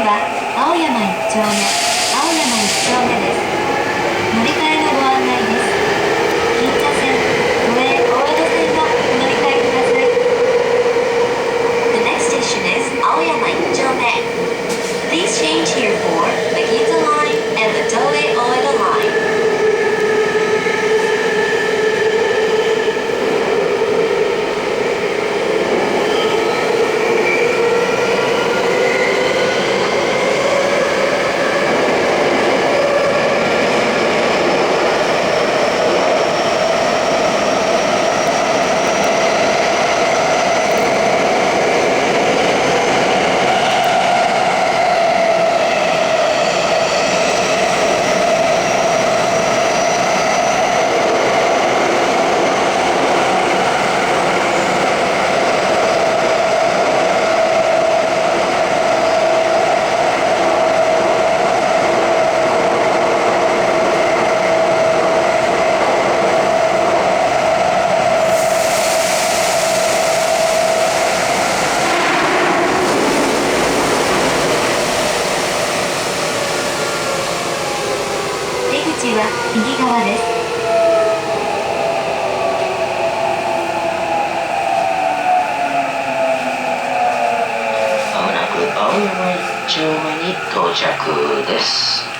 は青山1丁目、青山1丁目です。乗り換えのご案内です。銀座線、都営大江戸線をお乗り換えください。The next station is 青山1丁目。Please change here for the Ginza line and the Toei Oedo line. 出口は右側です。まもなく青山一丁目に到着です。